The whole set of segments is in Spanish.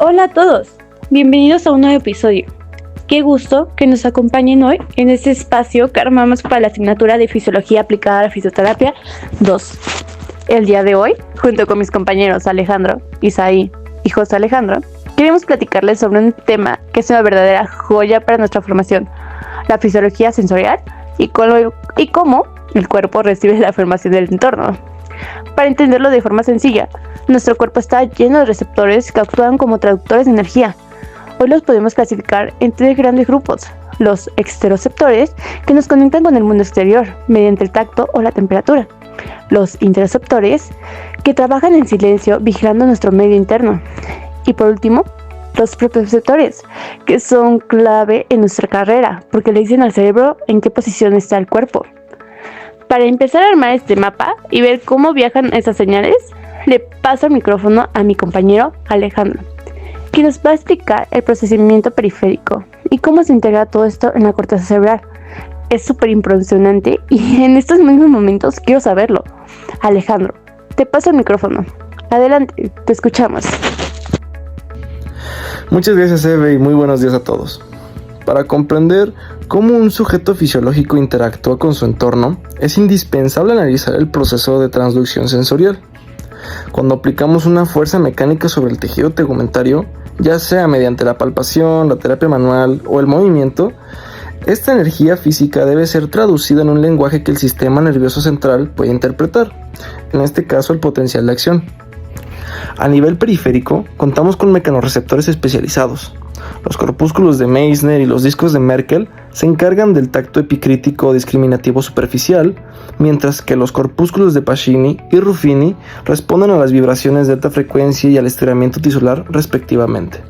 Hola a todos, bienvenidos a un nuevo episodio. Qué gusto que nos acompañen hoy en este espacio que armamos para la asignatura de Fisiología aplicada a la Fisioterapia 2. El día de hoy, junto con mis compañeros Alejandro, Isaí y José Alejandro, queremos platicarles sobre un tema que es una verdadera joya para nuestra formación, la fisiología sensorial y cómo el cuerpo recibe la información del entorno. Para entenderlo de forma sencilla, nuestro cuerpo está lleno de receptores que actúan como traductores de energía. Hoy los podemos clasificar en tres grandes grupos: los exteroceptores, que nos conectan con el mundo exterior mediante el tacto o la temperatura; los interoceptores, que trabajan en silencio vigilando nuestro medio interno; y por último, los propioceptores, que son clave en nuestra carrera porque le dicen al cerebro en qué posición está el cuerpo. Para empezar a armar este mapa y ver cómo viajan esas señales, le paso el micrófono a mi compañero Alejandro, que nos va a explicar el procesamiento periférico y cómo se integra todo esto en la corteza cerebral. Es súper impresionante y en estos mismos momentos quiero saberlo. Alejandro, te paso el micrófono. Adelante, te escuchamos. Muchas gracias, Eve, y muy buenos días a todos. Para comprender cómo un sujeto fisiológico interactúa con su entorno, es indispensable analizar el proceso de transducción sensorial. Cuando aplicamos una fuerza mecánica sobre el tejido tegumentario, ya sea mediante la palpación, la terapia manual o el movimiento, esta energía física debe ser traducida en un lenguaje que el sistema nervioso central puede interpretar, en este caso el potencial de acción. A nivel periférico, contamos con mecanorreceptores especializados. Los corpúsculos de Meissner y los discos de Merkel se encargan del tacto epicrítico discriminativo superficial, mientras que los corpúsculos de Pacini y Ruffini responden a las vibraciones de alta frecuencia y al estiramiento tisular respectivamente.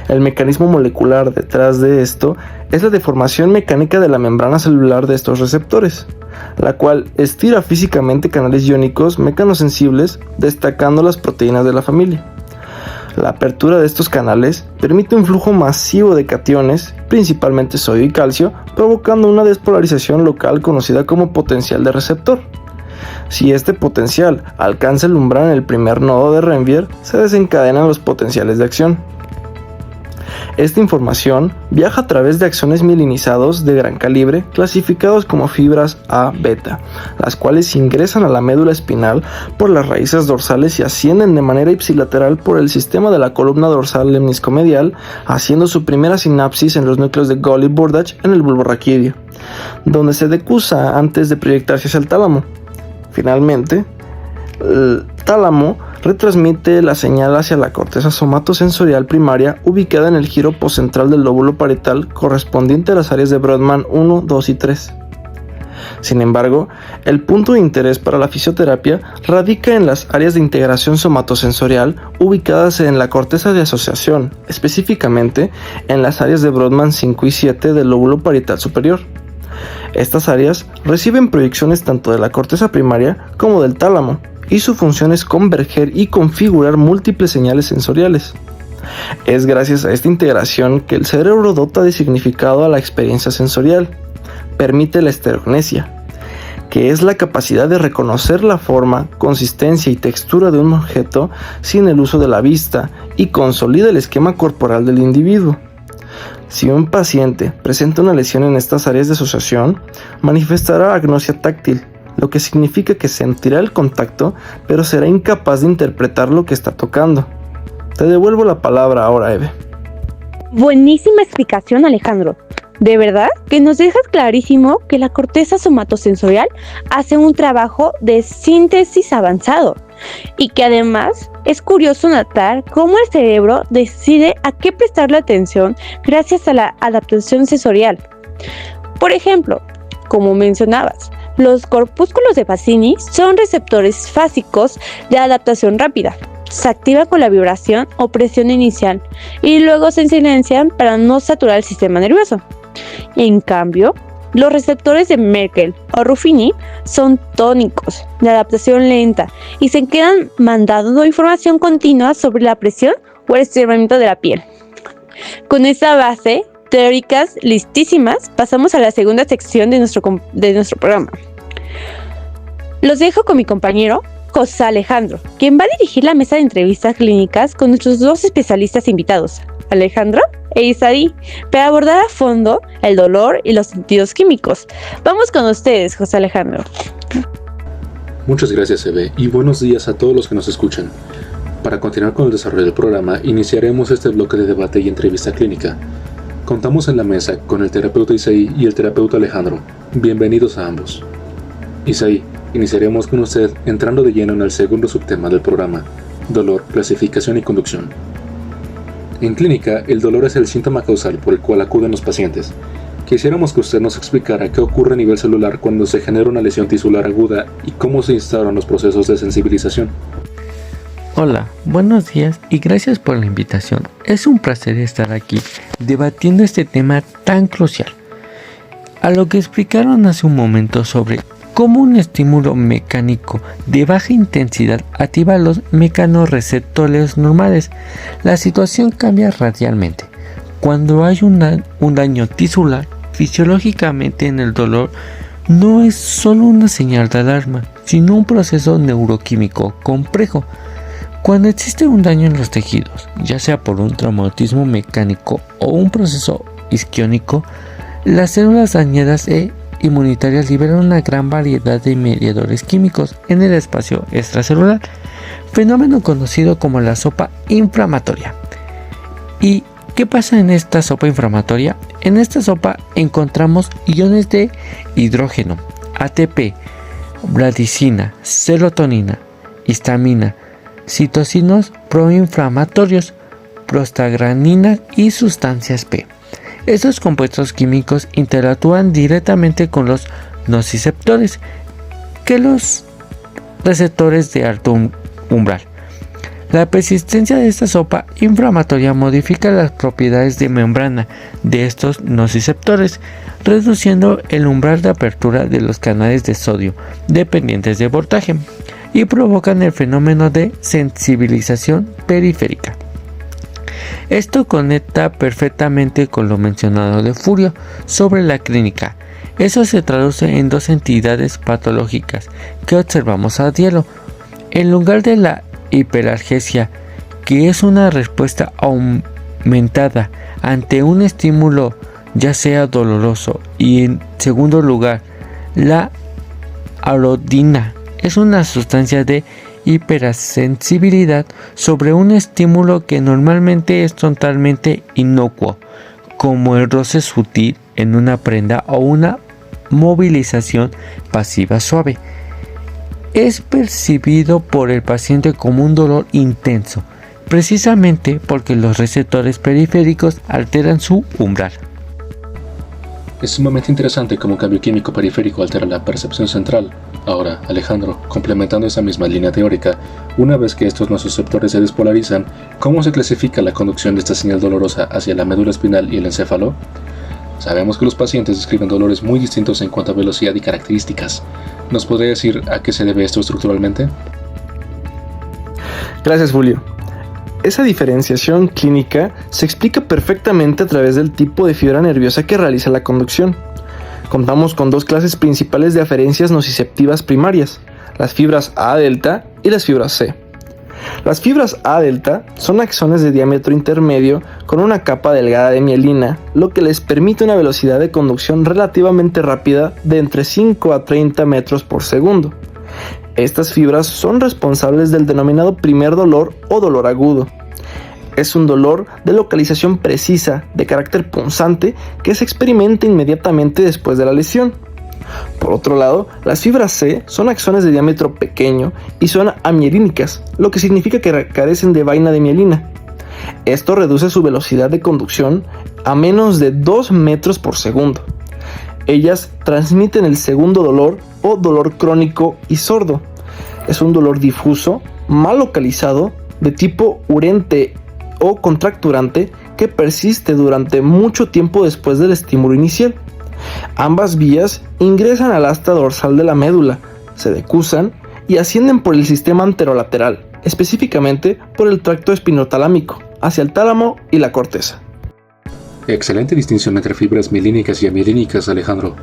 El mecanismo molecular detrás de esto es la deformación mecánica de la membrana celular de estos receptores, la cual estira físicamente canales iónicos mecanosensibles, destacando las proteínas de la familia. La apertura de estos canales permite un flujo masivo de cationes, principalmente sodio y calcio, provocando una despolarización local conocida como potencial de receptor. Si este potencial alcanza el umbral en el primer nodo de Renvier, se desencadenan los potenciales de acción. Esta información viaja a través de axones mielinizados de gran calibre, clasificados como fibras A-beta, las cuales ingresan a la médula espinal por las raíces dorsales y ascienden de manera ipsilateral por el sistema de la columna dorsal lemniscomedial, haciendo su primera sinapsis en los núcleos de Gold y Burdach en el bulbo raquídeo, donde se decusa antes de proyectarse hacia el tálamo. Finalmente, el tálamo retransmite la señal hacia la corteza somatosensorial primaria, ubicada en el giro poscentral del lóbulo parietal correspondiente a las áreas de Brodmann 1, 2 y 3. Sin embargo, el punto de interés para la fisioterapia radica en las áreas de integración somatosensorial ubicadas en la corteza de asociación, específicamente en las áreas de Brodmann 5 y 7 del lóbulo parietal superior. Estas áreas reciben proyecciones tanto de la corteza primaria como del tálamo, y su función es converger y configurar múltiples señales sensoriales. Es gracias a esta integración que el cerebro dota de significado a la experiencia sensorial. Permite la estereognesia, que es la capacidad de reconocer la forma, consistencia y textura de un objeto sin el uso de la vista, y consolida el esquema corporal del individuo. Si un paciente presenta una lesión en estas áreas de asociación, manifestará agnosia táctil, lo que significa que sentirá el contacto, pero será incapaz de interpretar lo que está tocando. Te devuelvo la palabra ahora, Eve. Buenísima explicación, Alejandro. De verdad que nos dejas clarísimo que la corteza somatosensorial hace un trabajo de síntesis avanzado y que además es curioso notar cómo el cerebro decide a qué prestarle atención gracias a la adaptación sensorial. Por ejemplo, como mencionabas, los corpúsculos de Pacini son receptores fásicos de adaptación rápida. Se activa con la vibración o presión inicial y luego se silencian para no saturar el sistema nervioso. En cambio, los receptores de Merkel o Ruffini son tónicos, de adaptación lenta, y se quedan mandando información continua sobre la presión o el estiramiento de la piel. Con esta base teóricas listísimas, pasamos a la segunda sección de nuestro programa. Los dejo con mi compañero José Alejandro, quien va a dirigir la mesa de entrevistas clínicas con nuestros dos especialistas invitados, Alejandro e Isaí, para abordar a fondo el dolor y los sentidos químicos. Vamos con ustedes, José Alejandro. Muchas gracias, Eve, y buenos días a todos los que nos escuchan. Para continuar con el desarrollo del programa, iniciaremos este bloque de debate y entrevista clínica. Contamos en la mesa con el terapeuta Isaí y el terapeuta Alejandro. Bienvenidos a ambos. Isaí, iniciaremos con usted entrando de lleno en el segundo subtema del programa, dolor, clasificación y conducción. En clínica, el dolor es el síntoma causal por el cual acuden los pacientes. Quisiéramos que usted nos explicara qué ocurre a nivel celular cuando se genera una lesión tisular aguda y cómo se instauran los procesos de sensibilización. Hola, buenos días y gracias por la invitación. Es un placer estar aquí debatiendo este tema tan crucial. A lo que explicaron hace un momento sobre cómo un estímulo mecánico de baja intensidad activa los mecanorreceptores normales, la situación cambia radialmente. Cuando hay un daño tisular, fisiológicamente en el dolor no es solo una señal de alarma, sino un proceso neuroquímico complejo. Cuando existe un daño en los tejidos, ya sea por un traumatismo mecánico o un proceso isquiónico, las células dañadas e inmunitarias liberan una gran variedad de mediadores químicos en el espacio extracelular, fenómeno conocido como la sopa inflamatoria. ¿Y qué pasa en esta sopa inflamatoria? En esta sopa encontramos iones de hidrógeno, ATP, bradicina, serotonina, histamina, citocinos proinflamatorios, prostaglandinas y sustancias P. Estos compuestos químicos interactúan directamente con los nociceptores, que los receptores de alto umbral. La persistencia de esta sopa inflamatoria modifica las propiedades de membrana de estos nociceptores, reduciendo el umbral de apertura de los canales de sodio dependientes de voltaje y provocan el fenómeno de sensibilización periférica. Esto conecta perfectamente con lo mencionado de Furio sobre la clínica. Eso se traduce en dos entidades patológicas que observamos a diario. En lugar de la hiperalgesia, que es una respuesta aumentada ante un estímulo ya sea doloroso, y en segundo lugar, la alodina es una sustancia de hipersensibilidad sobre un estímulo que normalmente es totalmente inocuo, como el roce sutil en una prenda o una movilización pasiva suave. Es percibido por el paciente como un dolor intenso, precisamente porque los receptores periféricos alteran su umbral. Es sumamente interesante cómo un cambio químico periférico altera la percepción central. Ahora, Alejandro, complementando esa misma línea teórica, una vez que estos nociceptores se despolarizan, ¿cómo se clasifica la conducción de esta señal dolorosa hacia la médula espinal y el encéfalo? Sabemos que los pacientes describen dolores muy distintos en cuanto a velocidad y características. ¿Nos podría decir a qué se debe esto estructuralmente? Gracias, Julio. Esa diferenciación clínica se explica perfectamente a través del tipo de fibra nerviosa que realiza la conducción. Contamos con dos clases principales de aferencias nociceptivas primarias, las fibras A delta y las fibras C. Las fibras A delta son axones de diámetro intermedio con una capa delgada de mielina, lo que les permite una velocidad de conducción relativamente rápida de entre 5 a 30 metros por segundo. Estas fibras son responsables del denominado primer dolor o dolor agudo. Es un dolor de localización precisa, de carácter punzante, que se experimenta inmediatamente después de la lesión. Por otro lado, las fibras C son axones de diámetro pequeño y son amielínicas, lo que significa que carecen de vaina de mielina. Esto reduce su velocidad de conducción a menos de 2 metros por segundo. Ellas transmiten el segundo dolor o dolor crónico y sordo. Es un dolor difuso, mal localizado, de tipo urente o contracturante que persiste durante mucho tiempo después del estímulo inicial. Ambas vías ingresan al asta dorsal de la médula, se decusan y ascienden por el sistema anterolateral, específicamente por el tracto espinotalámico, hacia el tálamo y la corteza. Excelente distinción entre fibras mielínicas y amielínicas, Alejandro.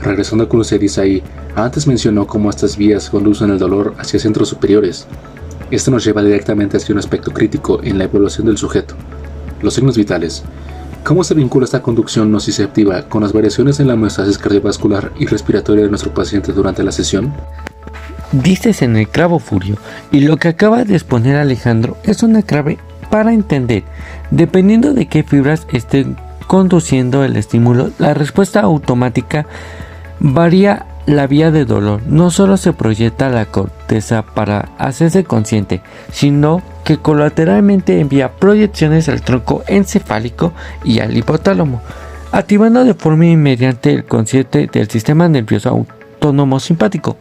Regresando con usted, Isaí, antes mencionó cómo estas vías conducen el dolor hacia centros superiores. Esto nos lleva directamente hacia un aspecto crítico en la evaluación del sujeto: los signos vitales. ¿Cómo se vincula esta conducción nociceptiva con las variaciones en la homeostasis cardiovascular y respiratoria de nuestro paciente durante la sesión? Dices en el clavo, Furio, y lo que acaba de exponer Alejandro es una clave para entender. Dependiendo de qué fibras estén conduciendo el estímulo, la respuesta automática varía la vía de dolor. No solo se proyecta a la corteza para hacerse consciente, sino que colateralmente envía proyecciones al tronco encefálico y al hipotálamo, activando de forma inmediata el consciente del sistema nervioso autónomo simpático.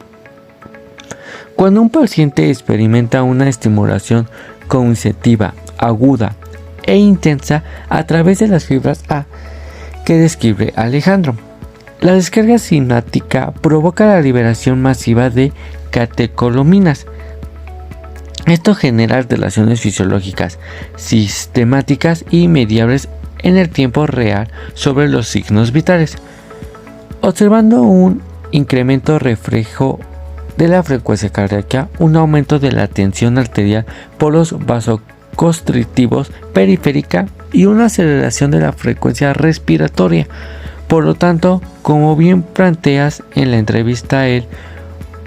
Cuando un paciente experimenta una estimulación cognitiva aguda e intensa a través de las fibras A que describe Alejandro, la descarga sináptica provoca la liberación masiva de catecolaminas. Esto genera alteraciones fisiológicas sistemáticas y mediables en el tiempo real sobre los signos vitales, observando un incremento reflejo de la frecuencia cardíaca, un aumento de la tensión arterial por los vasoconstrictivos periférica y una aceleración de la frecuencia respiratoria. Por lo tanto, como bien planteas en la entrevista, el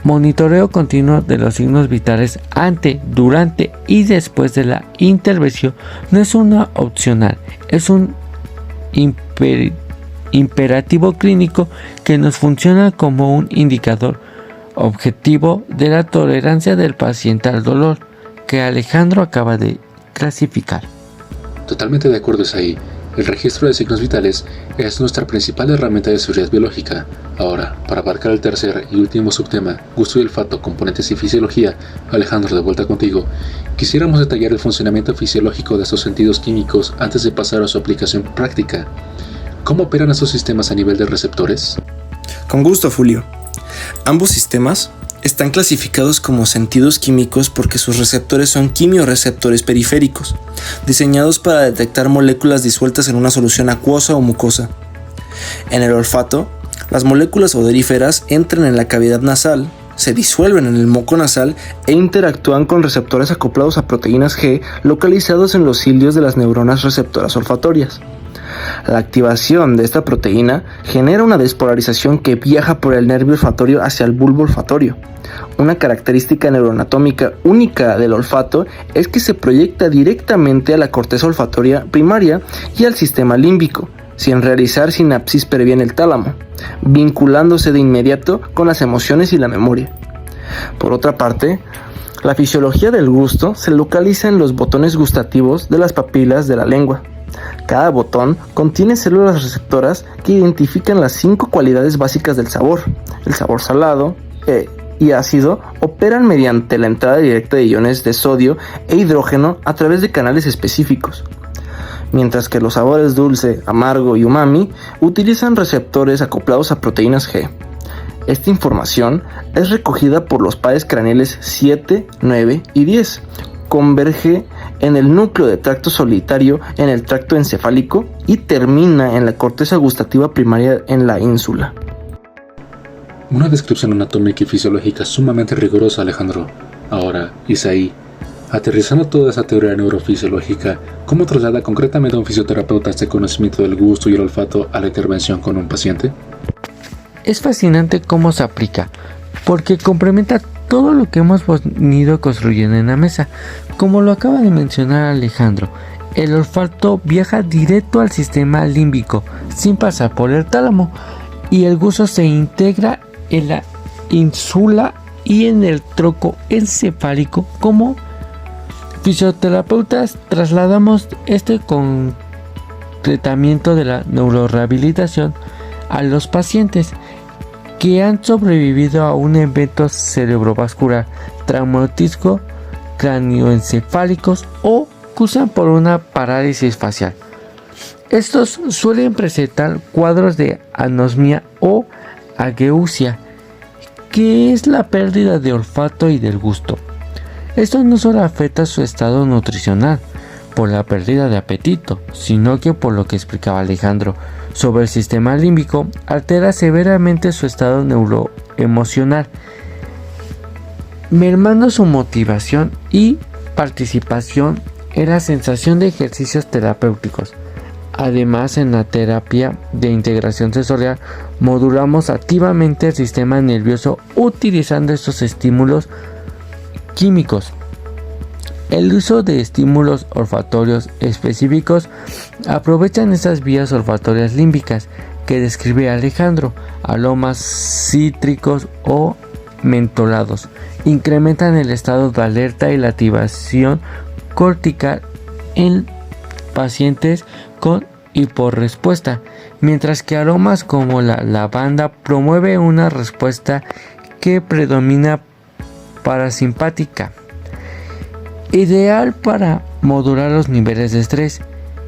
monitoreo continuo de los signos vitales antes, durante y después de la intervención no es una opcional, es un imperativo clínico que nos funciona como un indicador objetivo de la tolerancia del paciente al dolor que Alejandro acaba de clasificar. Totalmente de acuerdo, Isaí. El registro de signos vitales es nuestra principal herramienta de seguridad biológica. Ahora, para abarcar el tercer y último subtema, gusto y olfato, componentes y fisiología, Alejandro, de vuelta contigo, quisiéramos detallar el funcionamiento fisiológico de estos sentidos químicos antes de pasar a su aplicación práctica. ¿Cómo operan estos sistemas a nivel de receptores? Con gusto, Fulio. Ambos sistemas están clasificados como sentidos químicos porque sus receptores son quimiorreceptores periféricos, diseñados para detectar moléculas disueltas en una solución acuosa o mucosa. En el olfato, las moléculas odoríferas entran en la cavidad nasal, se disuelven en el moco nasal e interactúan con receptores acoplados a proteínas G localizados en los cilios de las neuronas receptoras olfatorias. La activación de esta proteína genera una despolarización que viaja por el nervio olfatorio hacia el bulbo olfatorio. Una característica neuroanatómica única del olfato es que se proyecta directamente a la corteza olfatoria primaria y al sistema límbico, sin realizar sinapsis previa en el tálamo, vinculándose de inmediato con las emociones y la memoria. Por otra parte, la fisiología del gusto se localiza en los botones gustativos de las papilas de la lengua. Cada botón contiene células receptoras que identifican las 5 cualidades básicas del sabor. El sabor salado y ácido operan mediante la entrada directa de iones de sodio e hidrógeno a través de canales específicos, mientras que los sabores dulce, amargo y umami utilizan receptores acoplados a proteínas G. Esta información es recogida por los pares craneales 7, 9 y 10. Converge en el núcleo de tracto solitario en el tracto encefálico y termina en la corteza gustativa primaria en la ínsula. Una descripción anatómica y fisiológica sumamente rigurosa, Alejandro. Ahora, Isaí, aterrizando toda esa teoría neurofisiológica, ¿cómo traslada concretamente a un fisioterapeuta este conocimiento del gusto y el olfato a la intervención con un paciente? Es fascinante cómo se aplica, porque complementa todo lo que hemos venido construyendo en la mesa. Como lo acaba de mencionar Alejandro, el olfato viaja directo al sistema límbico sin pasar por el tálamo, y el gusto se integra en la ínsula y en el tronco encefálico. Como fisioterapeutas trasladamos este tratamiento de la neurorehabilitación a los pacientes que han sobrevivido a un evento cerebrovascular, traumático, cráneoencefálicos o cursan por una parálisis facial. Estos suelen presentar cuadros de anosmia o ageusia, que es la pérdida de olfato y del gusto. Esto no solo afecta su estado nutricional, por la pérdida de apetito, sino que por lo que explicaba Alejandro sobre el sistema límbico, altera severamente su estado neuroemocional, mermando su motivación y participación en la sensación de ejercicios terapéuticos. Además, en la terapia de integración sensorial modulamos activamente el sistema nervioso utilizando estos estímulos químicos. El uso de estímulos olfatorios específicos aprovechan esas vías olfatorias límbicas que describe Alejandro, aromas cítricos o mentolados. Incrementan el estado de alerta y la activación cortical en pacientes con hiporrespuesta, mientras que aromas como la lavanda promueve una respuesta que predomina parasimpática, ideal para modular los niveles de estrés,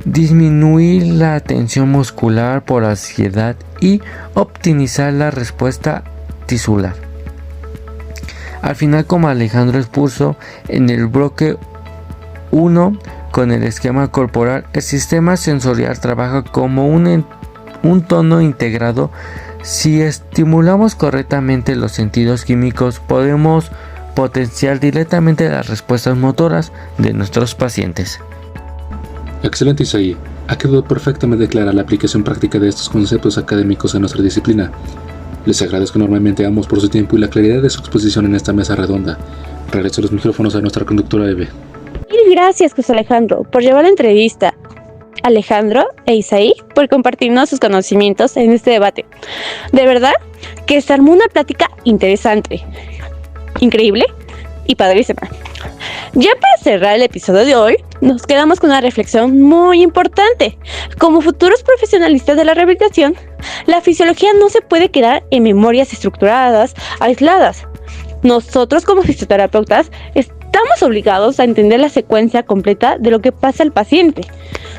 disminuir la tensión muscular por ansiedad y optimizar la respuesta tisular. Al final, como Alejandro expuso en el bloque 1 con el esquema corporal, el sistema sensorial trabaja como un tono integrado. Si estimulamos correctamente los sentidos químicos, podemos potenciar directamente las respuestas motoras de nuestros pacientes. Excelente, Isaí. Ha quedado perfectamente clara la aplicación práctica de estos conceptos académicos en nuestra disciplina. Les agradezco enormemente a ambos por su tiempo y la claridad de su exposición en esta mesa redonda. Regreso los micrófonos a nuestra conductora Eve. Mil gracias, José Alejandro, por llevar la entrevista. Alejandro e Isaí por compartirnos sus conocimientos en este debate. De verdad que se armó una plática interesante, increíble y padrísima. Ya para cerrar el episodio de hoy, nos quedamos con una reflexión muy importante. Como futuros profesionalistas de la rehabilitación, la fisiología no se puede quedar en memorias estructuradas, aisladas. Nosotros como fisioterapeutas estamos obligados a entender la secuencia completa de lo que pasa al paciente.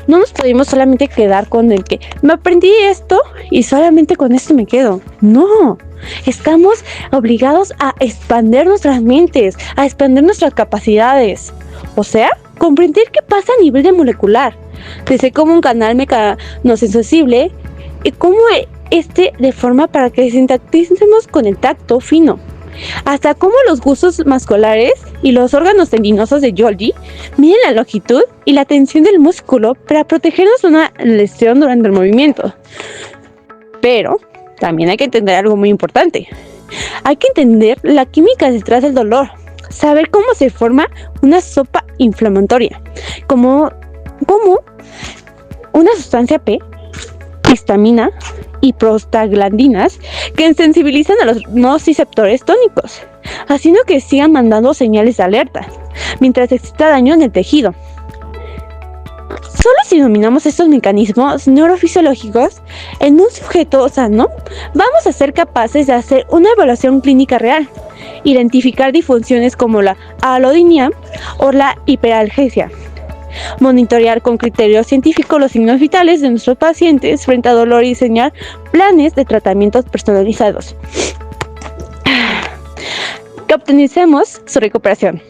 No nos podemos solamente quedar con el que me aprendí esto y solamente con esto me quedo. No, estamos obligados a expandir nuestras mentes, a expandir nuestras capacidades. O sea, comprender qué pasa a nivel de molecular, desde cómo un canal mecanosensible y cómo este deforma para que sintonicemos con el tacto fino, hasta cómo los gustos musculares y los órganos tendinosos de Golgi miden la longitud y la tensión del músculo para protegernos de una lesión durante el movimiento. Pero también hay que entender algo muy importante. Hay que entender la química detrás del dolor, saber cómo se forma una sopa inflamatoria, como una sustancia P, histamina y prostaglandinas que sensibilizan a los nociceptores tónicos, haciendo que sigan mandando señales de alerta mientras exista daño en el tejido. Solo si dominamos estos mecanismos neurofisiológicos en un sujeto sano, vamos a ser capaces de hacer una evaluación clínica real, identificar disfunciones como la alodinia o la hiperalgesia, monitorear con criterio científico los signos vitales de nuestros pacientes frente a dolor y diseñar planes de tratamientos personalizados que optimicemos su recuperación.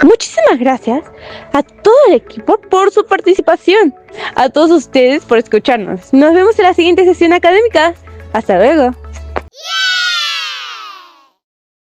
Muchísimas gracias a todo el equipo por su participación, a todos ustedes por escucharnos. Nos vemos en la siguiente sesión académica. Hasta luego.